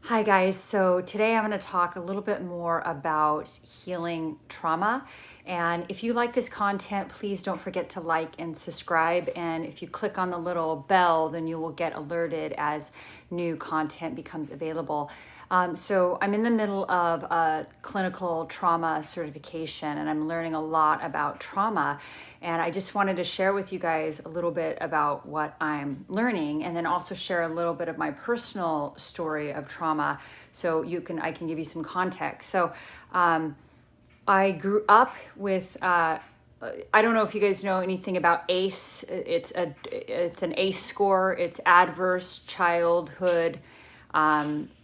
Hi guys, so today I'm going to talk a little bit more about healing trauma. And if you like this content, please don't forget to like and subscribe. And if you click on the little bell, then you will get alerted as new content becomes available. So I'm in the middle of a clinical trauma certification and I'm learning a lot about trauma. And I just wanted to share with you guys a little bit about what I'm learning and then also share a little bit of my personal story of trauma so I can give you some context. So I grew up with I don't know if you guys know anything about ACE. It's an ACE score. It's adverse childhood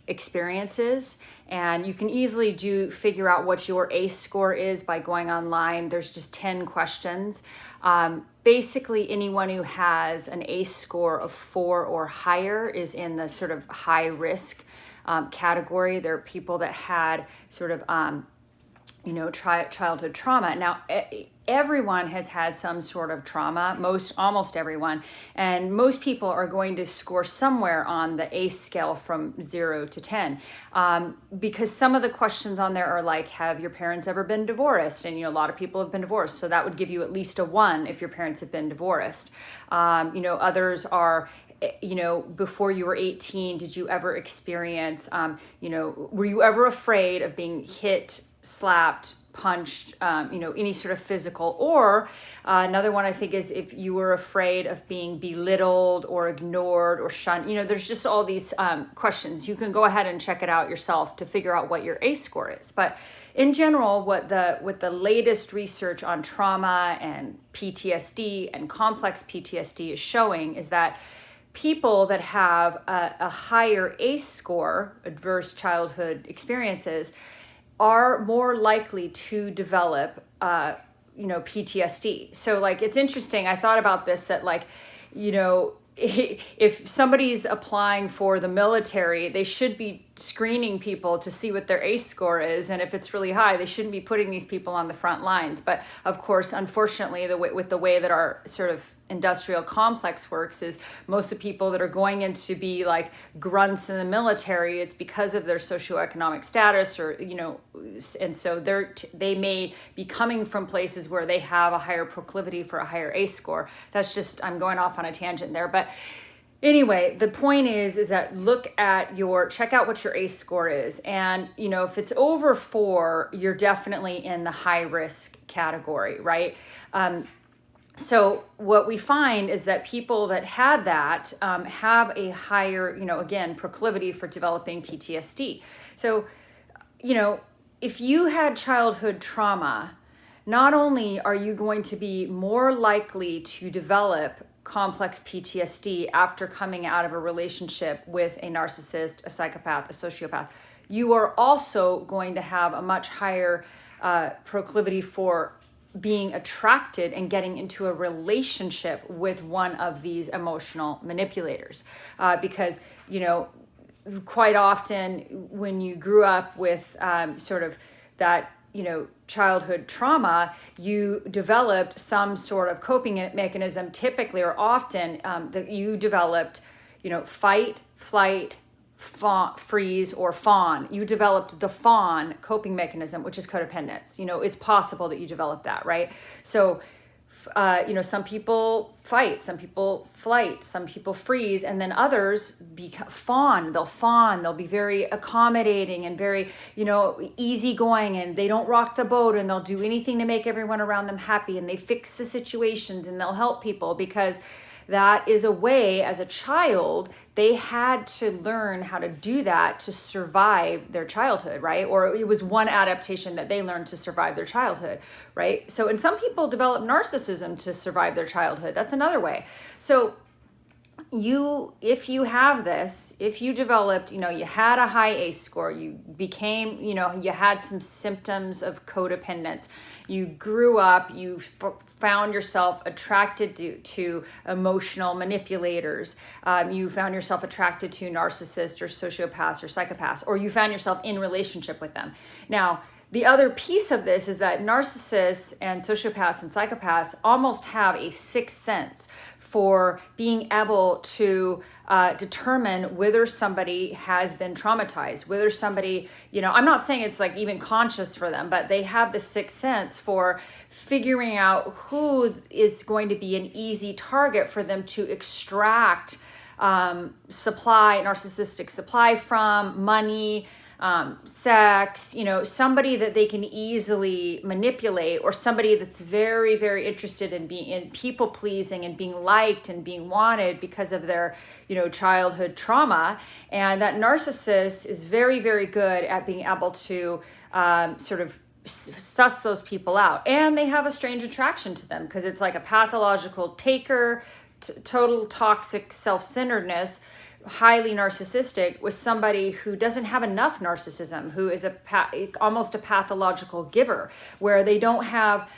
experiences, and you can easily figure out what your ACE score is by going online. There's just 10 questions. Basically, anyone who has an ACE score of 4 or higher is in the sort of high risk category. There are people that had sort of childhood trauma. Now, everyone has had some sort of trauma, almost everyone, and most people are going to score somewhere on the ACE scale from 0 to 10, because some of the questions on there are like, have your parents ever been divorced? And a lot of people have been divorced, so that would give you at least a 1 if your parents have been divorced. Others are, before you were 18, did you ever experience, were you ever afraid of being hit, slapped, punched, any sort of physical? Or another one I think is if you were afraid of being belittled or ignored or shunned. There's just all these questions. You can go ahead and check it out yourself to figure out what your ACE score is. But in general, with the latest research on trauma and PTSD and complex PTSD is showing is that people that have a higher ACE score, adverse childhood experiences, are more likely to develop, PTSD. So it's interesting. I thought about this, that if somebody's applying for the military, they should be screening people to see what their ACE score is. And if it's really high, they shouldn't be putting these people on the front lines. But of course, unfortunately, with the way that our sort of industrial complex works is most of the people that are going in to be like grunts in the military, it's because of their socioeconomic status, or and so they may be coming from places where they have a higher proclivity for a higher ACE score. That's just, I'm going off on a tangent there, but anyway, the point is that check out what your ACE score is. And, if it's over 4, you're definitely in the high risk category, right? So what we find is that people that had that have a higher, again, proclivity for developing PTSD. So, if you had childhood trauma, not only are you going to be more likely to develop complex PTSD after coming out of a relationship with a narcissist, a psychopath, a sociopath, you are also going to have a much higher proclivity for being attracted and getting into a relationship with one of these emotional manipulators. Because, quite often when you grew up with sort of that, childhood trauma, you developed some sort of coping mechanism, typically or often, that you developed, fight, flight, freeze, or fawn. You developed the fawn coping mechanism, which is codependence. It's possible that you develop that, right? So, some people fight, some people flight, some people freeze, and then others fawn. They'll be very accommodating and very, easygoing, and they don't rock the boat, and they'll do anything to make everyone around them happy, and they fix the situations, and they'll help people because that is a way, as a child, they had to learn how to do that to survive their childhood, right? Or it was one adaptation that they learned to survive their childhood, right? So, and some people develop narcissism to survive their childhood. That's another way. So, if you have this, if you developed, you had a high ACE score, you became, you had some symptoms of codependence, you grew up, you found yourself attracted to emotional manipulators, you found yourself attracted to narcissists or sociopaths or psychopaths, or you found yourself in relationship with them. Now, the other piece of this is that narcissists and sociopaths and psychopaths almost have a sixth sense for being able to determine whether somebody has been traumatized, whether somebody, I'm not saying it's like even conscious for them, but they have the sixth sense for figuring out who is going to be an easy target for them to extract narcissistic supply from, money, sex, somebody that they can easily manipulate, or somebody that's very, very interested in being in people pleasing and being liked and being wanted because of their, childhood trauma. And that narcissist is very, very good at being able to sort of suss those people out. And they have a strange attraction to them because it's like a pathological taker, total toxic self-centeredness, highly narcissistic, with somebody who doesn't have enough narcissism, who is almost a pathological giver, where they don't have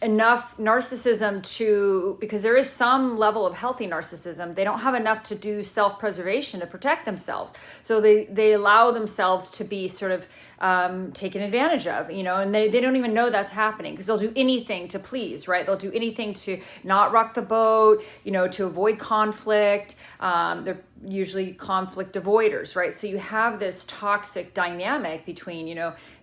enough narcissism because there is some level of healthy narcissism, they don't have enough to do self-preservation to protect themselves. So they allow themselves to be sort of taken advantage of, and they don't even know that's happening because they'll do anything to please, right? They'll do anything to not rock the boat, to avoid conflict. They're usually conflict avoiders, right? So you have this toxic dynamic between,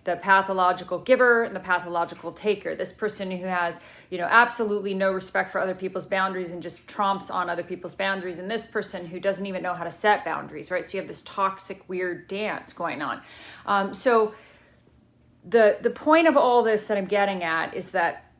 the pathological giver and the pathological taker. This person who has, absolutely no respect for other people's boundaries and just tromps on other people's boundaries. And this person who doesn't even know how to set boundaries, right? So you have this toxic, weird dance going on. So the point of all this that I'm getting at is that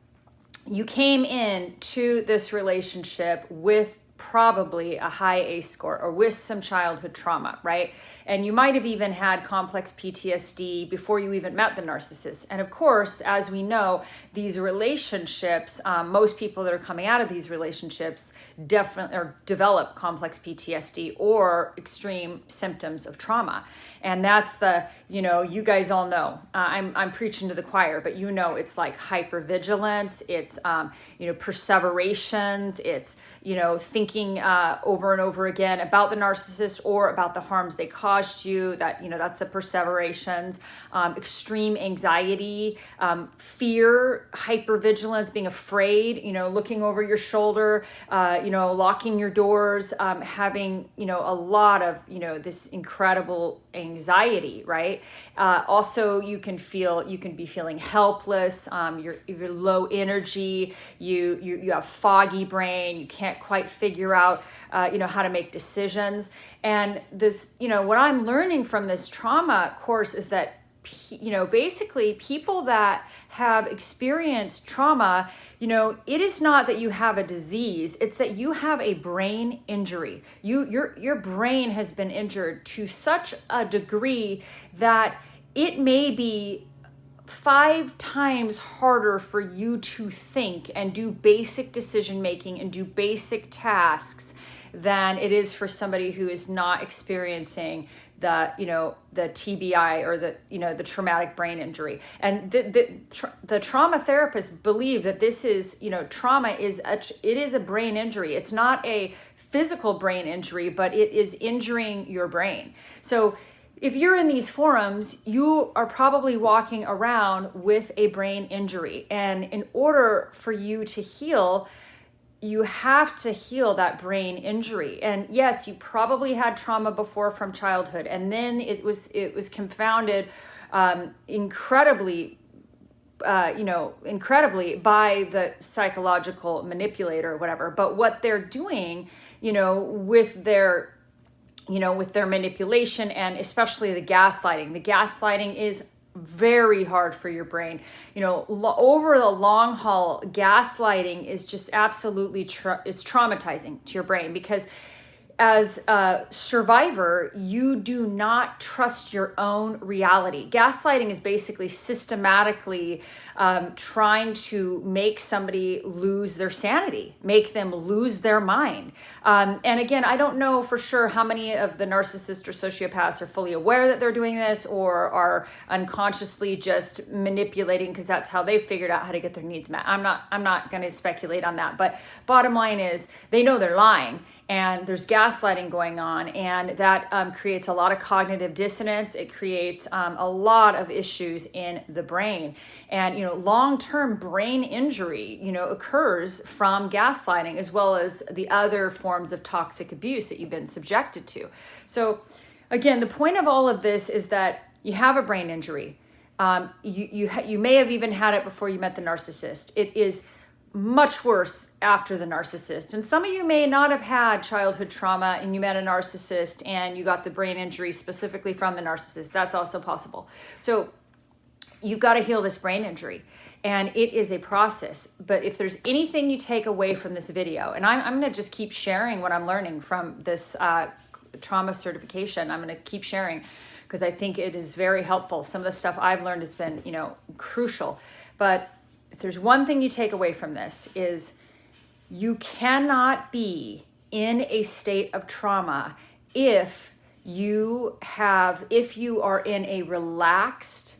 you came in to this relationship with probably a high ACE score or with some childhood trauma, right? And you might have even had complex PTSD before you even met the narcissist. And of course, as we know, these relationships, most people that are coming out of these relationships definitely develop complex PTSD or extreme symptoms of trauma. And that's you guys all know, I'm preaching to the choir, but it's like hypervigilance, it's, perseverations, it's, thinking over and over again about the narcissist or about the harms they caused you, that's the perseverations, extreme anxiety, fear, hypervigilance, being afraid, looking over your shoulder, locking your doors, having, a lot of, this incredible anxiety, right? Also, you can be feeling helpless, you're low energy, you have foggy brain, you can't quite figure out, how to make decisions. And this, what I'm learning from this trauma course is that, basically people that have experienced trauma, it is not that you have a disease, it's that you have a brain injury. Your brain has been injured to such a degree that it may be 5 times harder for you to think and do basic decision making and do basic tasks than it is for somebody who is not experiencing the TBI or the traumatic brain injury. And the trauma therapists believe that this is, trauma is a brain injury. It's not a physical brain injury, but it is injuring your brain. So if you're in these forums, you are probably walking around with a brain injury. And in order for you to heal, you have to heal that brain injury. And yes, you probably had trauma before from childhood, and then it was confounded incredibly by the psychological manipulator or whatever. But what they're doing, with their manipulation, and especially the gaslighting is very hard for your brain. Over the long haul, gaslighting is just absolutely it's traumatizing to your brain, because as a survivor, you do not trust your own reality. Gaslighting is basically systematically trying to make somebody lose their sanity, make them lose their mind. And again, I don't know for sure how many of the narcissists or sociopaths are fully aware that they're doing this or are unconsciously just manipulating because that's how they figured out how to get their needs met. I'm not going to speculate on that. But bottom line is they know they're lying. and there's gaslighting going on, and that creates a lot of cognitive dissonance. It creates a lot of issues in the brain, and long-term brain injury occurs from gaslighting, as well as the other forms of toxic abuse that you've been subjected to. So again, the point of all of this is that you have a brain injury. You may have even had it before you met the narcissist. It is much worse after the narcissist. And some of you may not have had childhood trauma and you met a narcissist and you got the brain injury specifically from the narcissist. That's also possible. So you've got to heal this brain injury, and it is a process. But if there's anything you take away from this video, and I'm going to just keep sharing what I'm learning from this trauma certification. I'm going to keep sharing because I think it is very helpful. Some of the stuff I've learned has been, crucial. But if there's one thing you take away from this, is you cannot be in a state of trauma if you are in a relaxed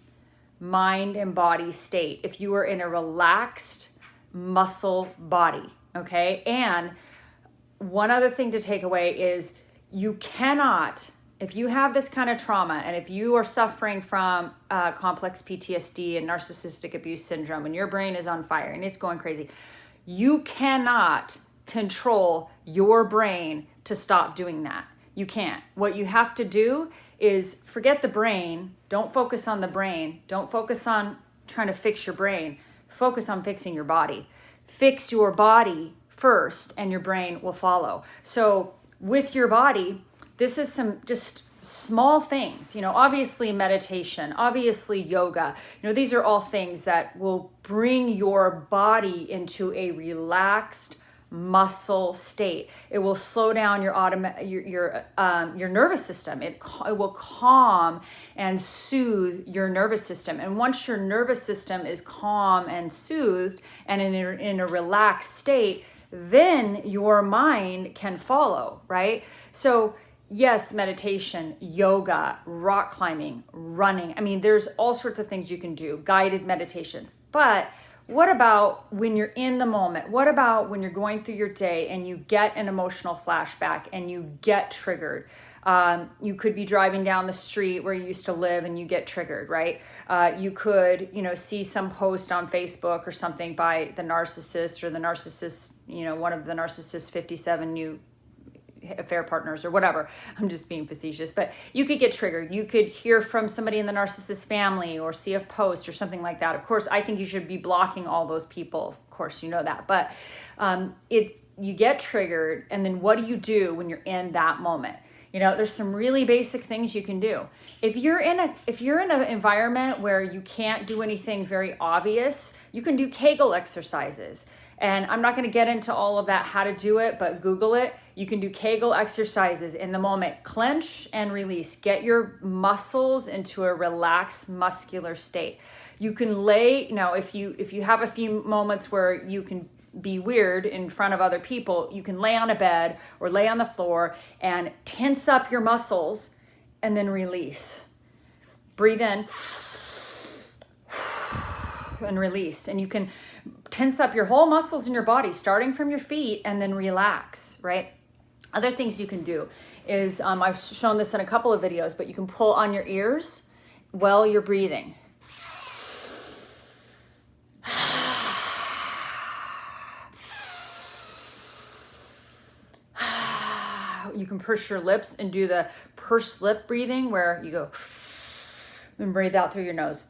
mind and body state, if you are in a relaxed muscle body, okay? And one other thing to take away is you cannot, if you have this kind of trauma, and if you are suffering from complex PTSD and narcissistic abuse syndrome, and your brain is on fire and it's going crazy, you cannot control your brain to stop doing that. You can't. What you have to do is forget the brain. Don't focus on the brain. Don't focus on trying to fix your brain. Focus on fixing your body. Fix your body first, and your brain will follow. So with your body, this is some just small things, obviously meditation, obviously yoga, these are all things that will bring your body into a relaxed muscle state. It will slow down your nervous system. It will calm and soothe your nervous system. And once your nervous system is calm and soothed and in a relaxed state, then your mind can follow, right? So yes, meditation, yoga, rock climbing, running. I mean, there's all sorts of things you can do, guided meditations. But what about when you're in the moment? What about when you're going through your day and you get an emotional flashback and you get triggered? You could be driving down the street where you used to live and you get triggered, right? You could, see some post on Facebook or something by the narcissist, or the narcissist, one of the narcissist's 57 new affair partners or whatever. I'm just being facetious, but you could get triggered. You could hear from somebody in the narcissist family or see a post or something like that. Of course, I think you should be blocking all those people. Of course, you know that, but you get triggered, and then what do you do when you're in that moment? There's some really basic things you can do. If you're in an environment where you can't do anything very obvious, you can do Kegel exercises. And I'm not going to get into all of that, how to do it, but Google it. You can do Kegel exercises in the moment. Clench and release. Get your muscles into a relaxed muscular state. You can lay, if you have a few moments where you can be weird in front of other people, you can lay on a bed or lay on the floor and tense up your muscles and then release. Breathe in and release. And you can tense up your whole muscles in your body, starting from your feet, and then relax, right? Other things you can do is, I've shown this in a couple of videos, but you can pull on your ears while you're breathing. You can purse your lips and do the pursed lip breathing, where you go and breathe out through your nose.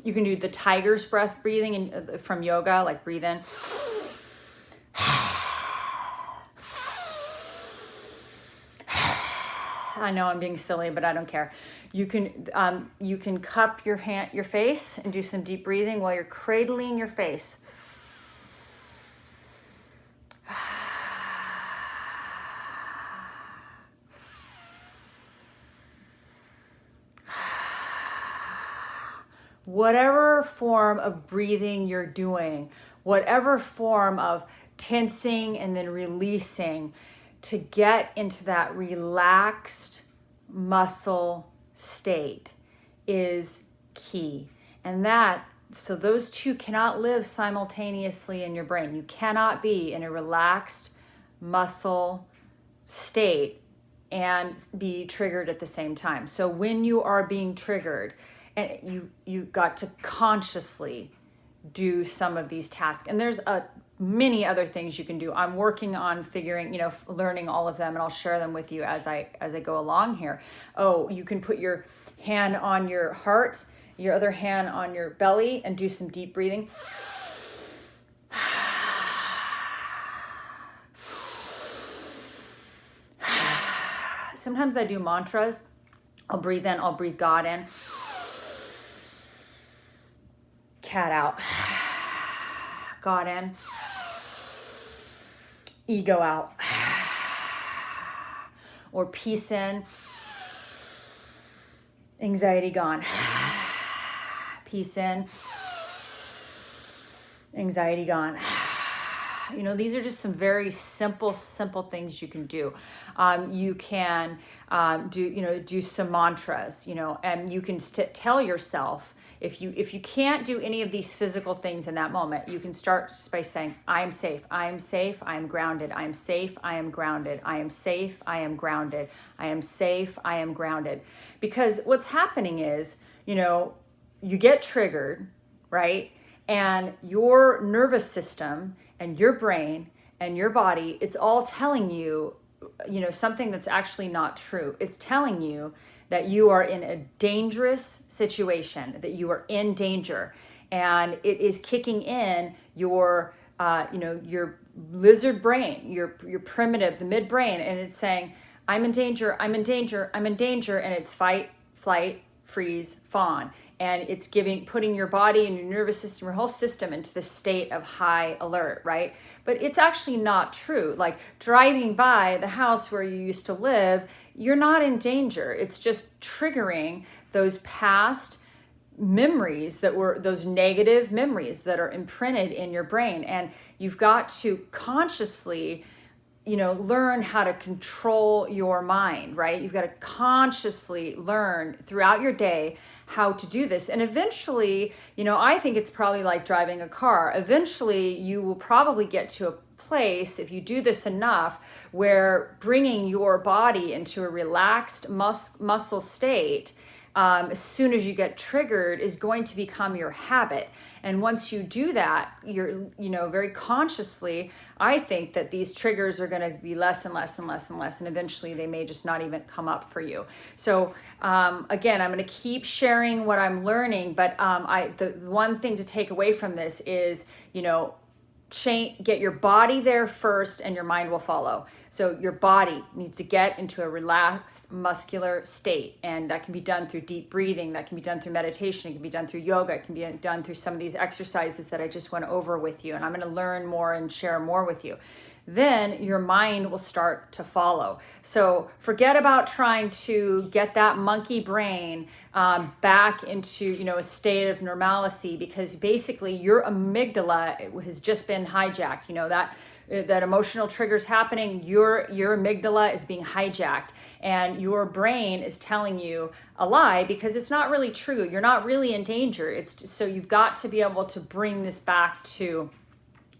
You can do the tiger's breath breathing from yoga, like breathe in. I know I'm being silly, but I don't care. You can cup your face and do some deep breathing while you're cradling your face. Whatever form of breathing you're doing, whatever form of tensing and then releasing, to get into that relaxed muscle state is key. And that So those two cannot live simultaneously in your brain. You cannot be in a relaxed muscle state and be triggered at the same time. So when you are being triggered, and you got to consciously do some of these tasks. And there's many other things you can do. I'm working on figuring, learning all of them, and I'll share them with you as I go along here. Oh, you can put your hand on your heart, your other hand on your belly, and do some deep breathing. Sometimes I do mantras. I'll breathe in, I'll breathe God in. Cat out. God in. Ego out. Or peace in. Anxiety gone. Peace in. Anxiety gone. These are just some very simple things you can do. You can do some mantras, and you can tell yourself, if you can't do any of these physical things in that moment, you can start just by saying, I am safe, I am safe, I am grounded, I am safe, I am grounded, I am safe, I am grounded, I am safe, I am grounded. Because what's happening is, you get triggered, right? And your nervous system and your brain and your body, it's all telling you, something that's actually not true. It's telling you that you are in a dangerous situation, that you are in danger, and it is kicking in your lizard brain, your primitive, the midbrain, and it's saying, I'm in danger, I'm in danger, I'm in danger, and it's fight, flight, freeze, fawn. And it's putting your body and your nervous system, your whole system into the state of high alert, right? But it's actually not true. Like driving by the house where you used to live, you're not in danger. It's just triggering those past memories that were those negative memories that are imprinted in your brain. And you've got to consciously learn how to control your mind, right? You've got to consciously learn throughout your day how to do this. And eventually, I think it's probably like driving a car. Eventually, you will probably get to a place, if you do this enough, where bringing your body into a relaxed muscle state as soon as you get triggered is going to become your habit. And once you do that, you're, very consciously, I think that these triggers are going to be less and less and less and less. And eventually they may just not even come up for you. So again, I'm going to keep sharing what I'm learning. But the one thing to take away from this is, get your body there first and your mind will follow. So your body needs to get into a relaxed muscular state, and that can be done through deep breathing, that can be done through meditation, it can be done through yoga, it can be done through some of these exercises that I just went over with you, and I'm going to learn more and share more with you. Then your mind will start to follow. So forget about trying to get that monkey brain back into a state of normalcy, because basically your amygdala has just been hijacked. That emotional trigger's happening, your amygdala is being hijacked, and your brain is telling you a lie because it's not really true. You're not really in danger. It's just, so you've got to be able to bring this back to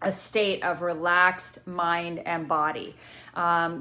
a state of relaxed mind and body.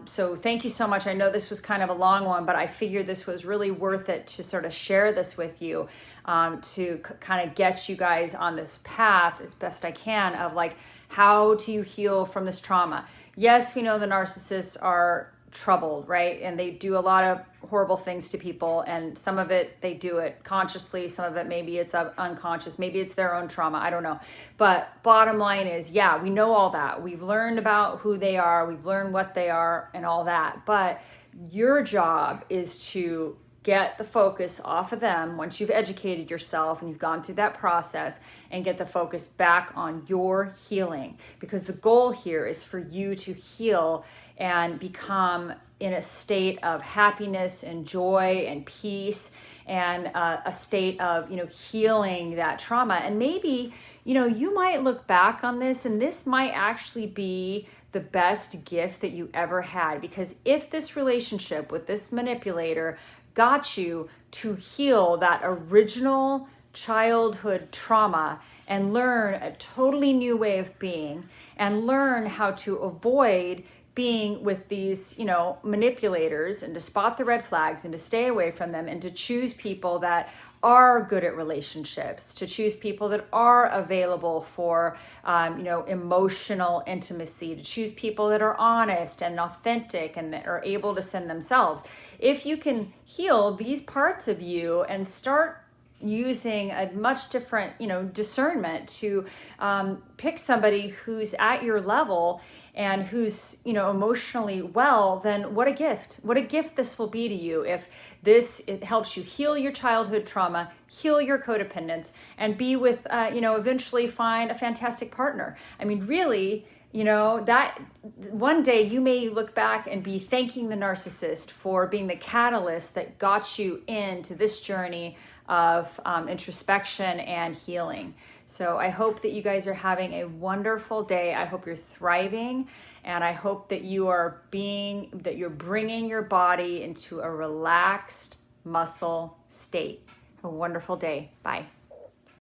So thank you so much. I know this was kind of a long one, but I figured this was really worth it to sort of share this with you, to kind of get you guys on this path as best I can of like, how do you heal from this trauma? Yes, we know the narcissists are troubled, right? And they do a lot of horrible things to people, and some of it they do it consciously, some of it maybe it's unconscious, maybe it's their own trauma, I don't know. But bottom line is, yeah, we know all that. We've learned about who they are, we've learned what they are and all that. But your job is to get the focus off of them once you've educated yourself and you've gone through that process, and get the focus back on your healing, because the goal here is for you to heal and become in a state of happiness and joy and peace, and a state of healing that trauma. And maybe you might look back on this, and this might actually be the best gift that you ever had, because if this relationship with this manipulator got you to heal that original childhood trauma and learn a totally new way of being, and learn how to avoid being with these, manipulators, and to spot the red flags and to stay away from them, and to choose people that are good at relationships, to choose people that are available for, emotional intimacy, to choose people that are honest and authentic and that are able to send themselves. If you can heal these parts of you and start using a much different, discernment to pick somebody who's at your level and who's, emotionally well, then what a gift. What a gift this will be to you if it helps you heal your childhood trauma, heal your codependence, and be with, eventually find a fantastic partner. I mean, really, that one day you may look back and be thanking the narcissist for being the catalyst that got you into this journey of introspection and healing. So I hope that you guys are having a wonderful day. I hope you're thriving, and I hope that you're bringing your body into a relaxed muscle state. Have a wonderful day. Bye.